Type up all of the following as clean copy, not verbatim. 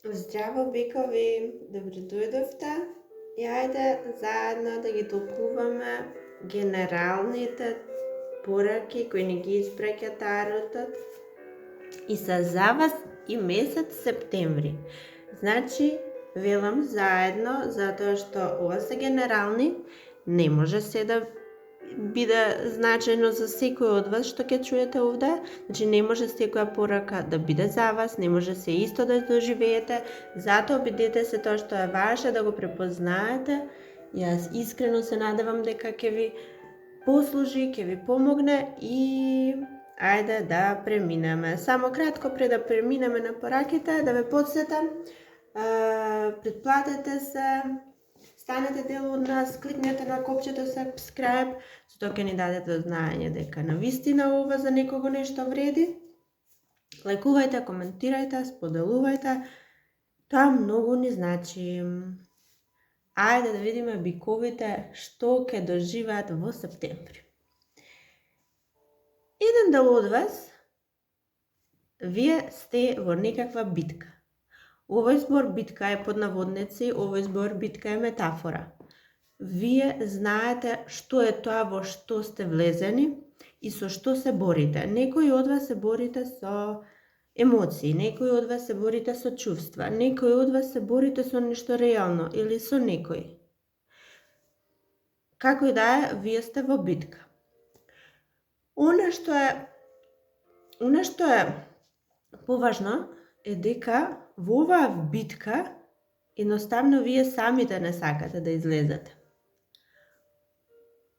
Здраво, бикови! Добре дојдовте. И ајде заедно да ги толкуваме генералните пораки кои ни ги испраќа Таротот и се за вас и месец септември. Значи, велам заедно, затоа што ова се генерални, не може се да биде значајно за секој од вас што ќе чуете овде. Значи не може секоја порака да биде за вас, не може се исто да доживеете, затоа обидете се тоа што е ваше да го препознаете. Јас искрено се надевам дека ќе ви послужи, ќе ви помогне и ајде да преминеме. Само кратко пред да преминеме на пораките, да ве подсетам, претплатете се, станете дел од нас, кликнете на копчето subscribe, со тоа ќе ни дадете знаење дека навистина ова за некого нешто вреди. Лајкувајте, коментирајте, споделувајте, тоа многу ни значи. Ајде да видиме биковите што ќе доживеат во септември. Еден дел од вас, вие сте во некаква битка. Овој збор битка е под наводници, овој збор битка е метафора. Вие знаете што е тоа во што сте влезени и со што се борите. Некои од вас се борите со емоции, некои од вас се борите со чувства, некои од вас се борите со нешто реално или со некој. Како и да е, вие сте во битка. Она што е поважно е дека во оваа битка едноставно вие самите не сакате да излезете.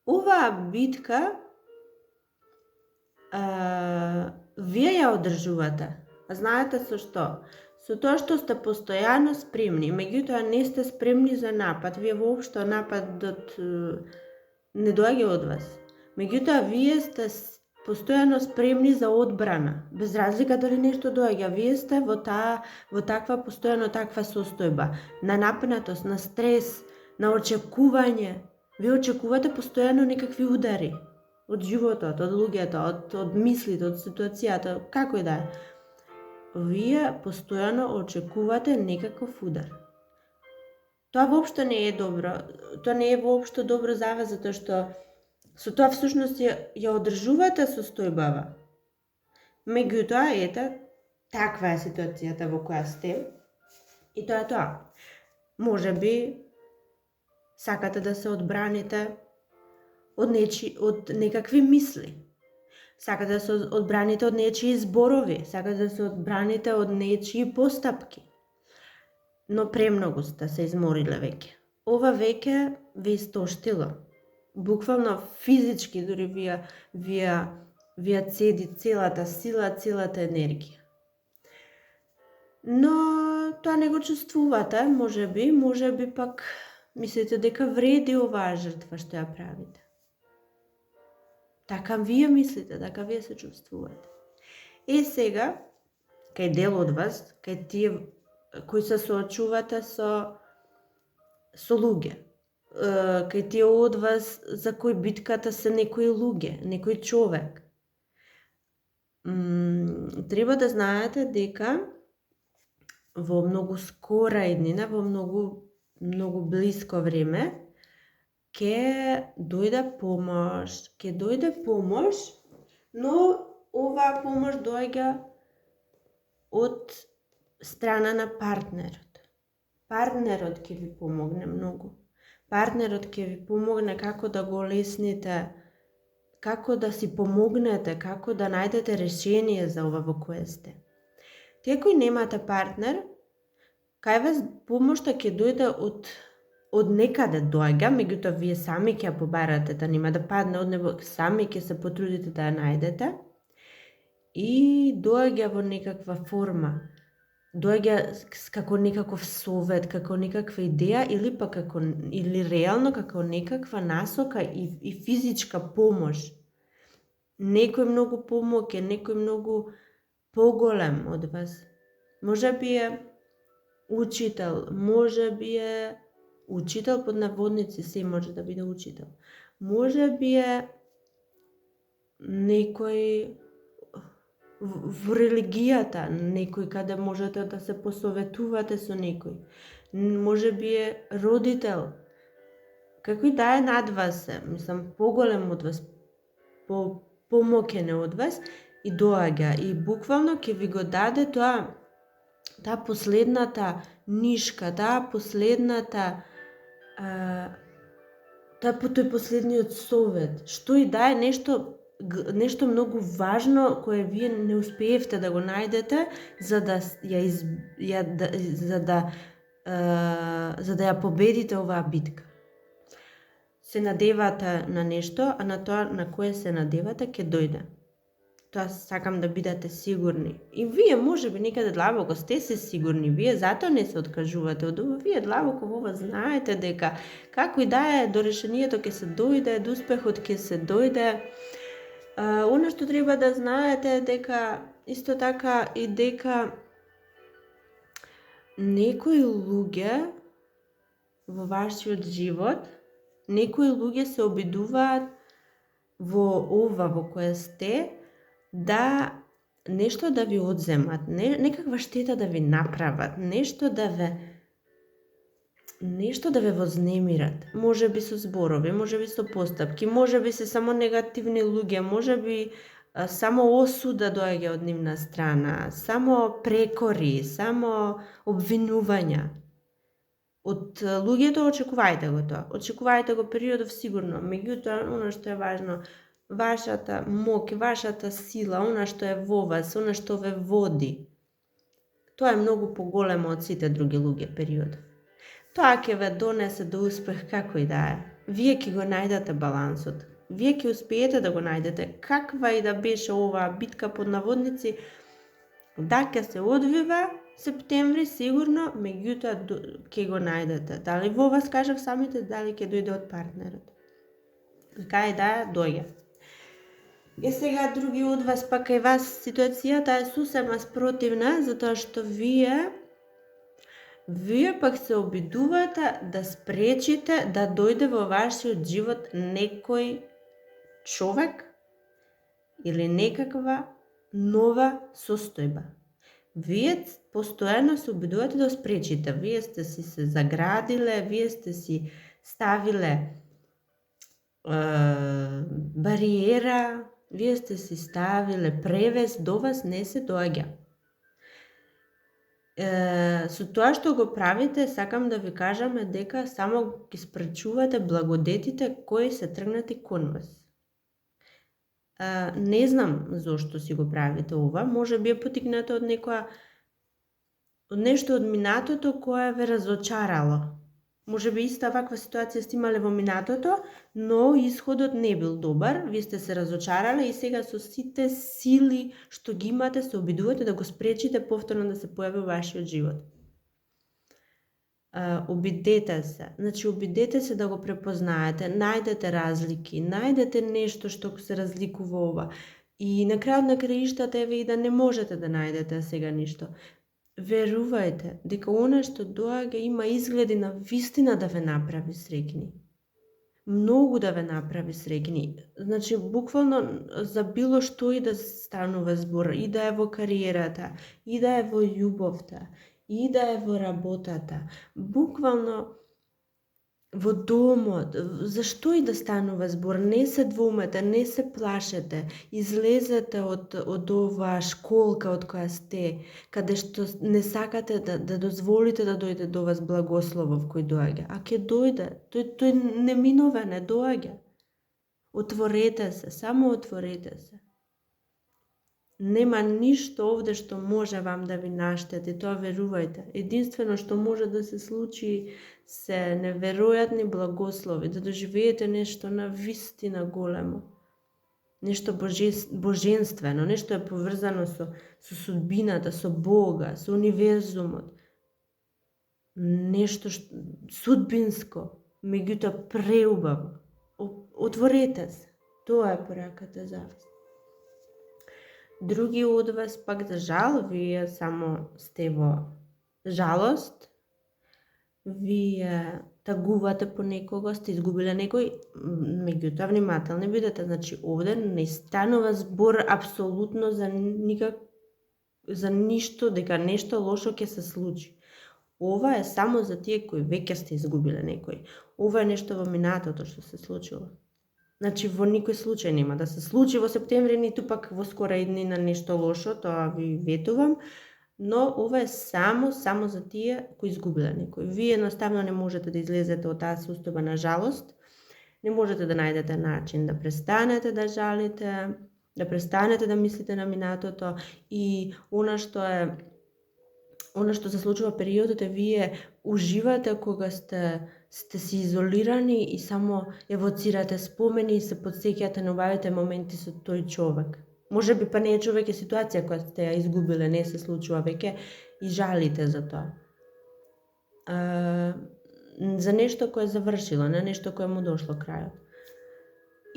Оваа битка вие ја одржувате. Знаете со што? Со тоа што сте постојано спремни, меѓутоа не сте спремни за напад. Вие воопшто нападот не доаѓа од вас. Меѓутоа вие сте постојано спремни за одбрана. Без разлика дали нешто доаѓа, вие сте во таква постојано таква состојба, на напнатост, на стрес, на очекување. Вие очекувате постојано некакви удари од животот, од луѓето, од мислите, од ситуацијата, како и да е. Вие постојано очекувате некаков удар. Тоа воопшто не е добро. Тоа не е воопшто добро за вас, затоа што со тоа всушност ја одржувате состојбава. Меѓутоа, ете, таква е ситуацијата во која сте. И тоа е тоа. Може би сакате да се одбраните од некакви мисли. Сакате да се одбраните од нечии зборови, сакате да се одбраните од нечии постапки. Но премногу сте се измориле веќе. Ова веќе ви истоштило. Буквално физички дури вие цеди целата сила, целата енергија. Но тоа не го чувствувате, може би пак мислите дека вреди оваа жртва што ја правите. Така вие мислите, така вие се чувствувате. Сега, кај дел од вас, кај тие кои се соочувате со луѓе, кај тие од вас за кои битката се некои луѓе, некој човек. Треба да знаете дека во многу скора иднина, во многу блиско време, ќе дојде помош, но оваа помош доаѓа од страна на партнерот. Партнерот ќе ви помогне многу. Партнерот ќе ви помогне како да го лесните, како да си помогнете, како да најдете решение за ова во кое сте. Тие кои немате партнер, кај вас помошта ќе дојде од некаде доаѓа, меѓутоа вие сами ќе ја побарате, да нема да падне од небо, сами ќе се потрудите да ја најдете и доаѓа во некаква форма. Доаѓа како некаков совет, како некаква идеја или реално како некаква насока и физичка помош. Некој многу помоќе, некој многу поголем од вас. Може би е учител под наводници, се може да биде учител. Може би е некој во религијата, некој каде можете да се посоветувате со некој. Може би е родител, какој да е над вас е, мислам, поголем од вас, помоќен е од вас и доаѓа и буквално ќе ви го даде таа последната нишка, тој последниот совет, што и да е нешто многу важно кое вие не успеевте да го најдете за да ја победите оваа битка. Се надевате на нешто, а на тоа на кое се надевате ќе дојде. Тоа сакам да бидете сигурни. И вие можеби некаде длабоко сте се сигурни, вие затоа не се откажувате од ова, вие длабоко во ова знаете дека како и да е до решението ќе се дојде, до успехот ќе се дојде. Она што треба да знаете дека исто така и дека некои луѓе во вашиот живот, некои луѓе се обидуваат во ова во кое сте да нешто да ви одземат, некаква штета да ви направат, нешто да ве вознемират, можеби со зборови, можеби со постапки, можеби се само негативни луѓе, можеби само осуда доаѓа од нивна страна, само прекори, само обвинувања. Од луѓето очекувајте го тоа, очекувајте го периодов сигурно, меѓутоа она што е важно, вашата моќ, вашата сила, она што е во вас, она што ве води, тоа е многу поголемо од сите други луѓе периодов. Тоа ќе ве донесе до успех како и да е. Вие ќе го најдете балансот. Вие ќе успеете да го најдете. Каква и да беше оваа битка под наводници, да ќе се одвива септември сигурно, меѓутоа ќе го најдете. Дали во вас, кажав самите, дали ќе дојде од партнерот. Кај да дојде. И сега други од вас, пак кај вас ситуацијата е сосема спротивна, затоа што вие пак се обидувате да спречите да дојде во вашиот живот некој човек или некаква нова состојба. Вие постојано се обидувате да спречите. Вие сте си се заградиле, вие сте си ставиле бариера, вие сте си ставиле превес, до вас не се доаѓа. Со тоа што го правите, сакам да ви кажам дека само ги спречувате благодетите кои се тргнати кон вас. Не знам зошто си го правите ова, може би е потикнато од нешто од минатото кое ве разочарало. Може би иста ваква ситуација сте имале во минатото, но исходот не бил добар, вие сте се разочарале и сега со сите сили што ги имате се обидувате да го спречите повторно да се појави во вашиот живот. Обидете се да го препознаете, најдете разлики, најдете нешто што се разликува ова. И на крајот на краиштата еве и да не можете да најдете сега ништо. Верувајте дека она што доаѓа има изгледи на вистина да ве направи среќни. Многу да ве направи среќни. Значи, буквално за било што и да станува збор, и да е во кариерата, и да е во љубовта, и да е во работата, буквално во домот, зашто и да станува збор, не се двумете, не се плашете, излезете од оваа школка од која сте, каде што не сакате да дозволите да дојде до вас благословов кој доаѓа, а ќе дојде, тој неминовен е, доаѓа. Отворете се, само отворете се. Нема ништо овде што може вам да ви наштети, тоа верувајте. Единствено што може да се случи се неверојатни благослови, да доживеете нешто на вистина големо. Нешто божествено, нешто е поврзано со судбината, со Бога, со универзумот. Нешто судбинско, меѓутоа преубаво. Отворете се. Тоа е пораката за вас. Други од вас пак за жал, вие само сте во жалост, вие тагувате по некого, сте изгубиле некој, меѓутоа внимателни бидете, значи овде не станува збор апсолутно за ништо, дека нешто лошо ќе се случи. Ова е само за тие кои веќе сте изгубиле некој. Ова е нешто во минатото што се случило. Значи во никој случај нема да се случи во септември, ниту пак во скора иднина нешто лошо, тоа ви ветувам. Но ова е само за тие кои изгубиле некој. Вие едноставно не можете да излезете од таа состојба на жалост, не можете да најдете начин да престанете да жалите, да престанете да мислите на минатото и она што се случува периодот е вие уживате кога сте си изолирани и само евоцирате спомени и се потсеќате на убавите моменти со тој човек. Може би па не е човек, е ситуација која сте ја изгубиле, не се случува веќе и жалите за тоа. За нешто кое е завршило, не нешто кое му дошло крајот.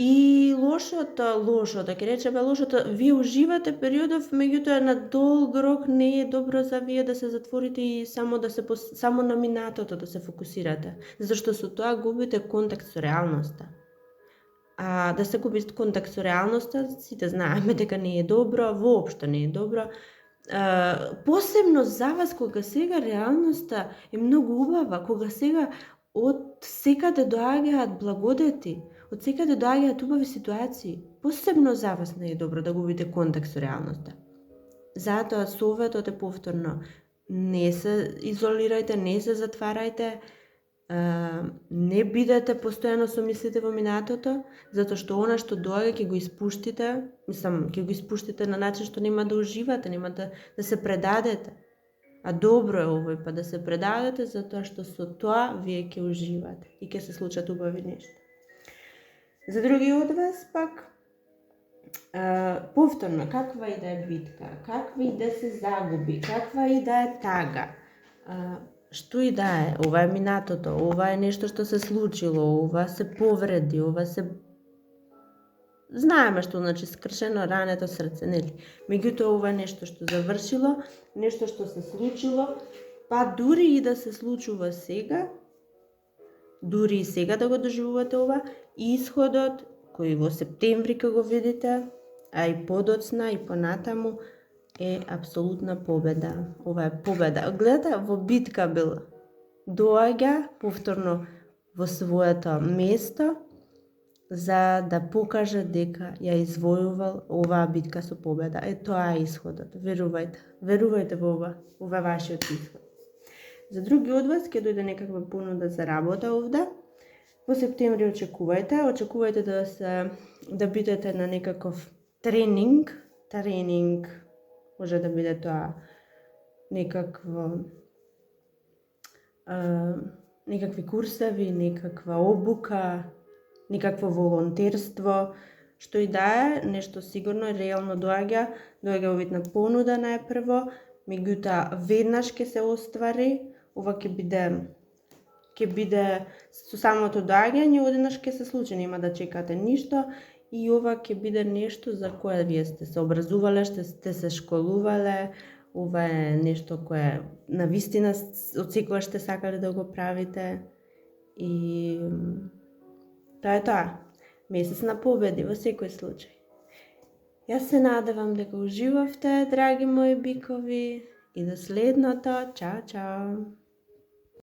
И лошото, ќе речеме лошото, вие уживате периодов, меѓутоа на долг рок не е добро за вие да се затворите и само на минатото да се фокусирате, зашто со тоа губите контакт со реалноста. А да се губи контакт со реалноста, сите знаеме дека не е добро, воопшто не е добро. Посебно за вас кога сега реалноста е многу убава, кога сега од секаде доаѓаат благодети, од секаде доаѓаат убави ситуации. Посебно за вас не е добро да губите контакт со реалноста. Затоа советот е повторно, не се изолирајте, не се затварајте, не бидете постојано со мислите во минатото, затоа што она што доаѓа ќе го испуштите, ќе го испуштите на начин што нема да уживате, нема да се предадете. А добро е овој па да се предадете, затоа што со тоа вие ќе уживате и ќе се случат убави нешта. За други од вас пак, повторно, каква и да е битка, каква и да се загуби, каква и да е тага, што и да е, ова е минатото, ова е нешто што се случило, ова се повреди, ова се... Знаеме што значи скршено рането срце, нели? Меѓутоа ова е нешто што завршило, нешто што се случило, па дури и да се случува сега, дури и сега да го доживувате ова, исходот кој во септември ќе го видите, а и подоцна и понатаму, е апсолутна победа. Ова е победа. Гледате, во битка бил. Доаѓа повторно во своето место за да покаже дека ја извојувал оваа битка со победа. Тоа е исходот. Верувајте. Верувајте во ова. Ова е вашиот исход. За други од вас ќе дојде некаква понуда за работа овде. Во септември очекувајте да бидете на некаков тренинг, може да биде тоа некакви курсеви, некаква обука, некакво волонтерство, што и да е, нешто сигурно и реално доаѓа во вид на понуда најпрво, меѓутоа веднаш ќе се оствари, ова ќе биде со самото доаѓање, одеднаш ќе се случи, нема да чекате ништо. И ова ќе биде нешто за кое вие сте се образувале, сте се школувале, ова е нешто кое навистина од секогаш сте сакале да го правите. И тоа е тоа. Месец на победи во секој случај. Јас се надевам дека уживавте, драги мои бикови, и до следното. Чао, чао!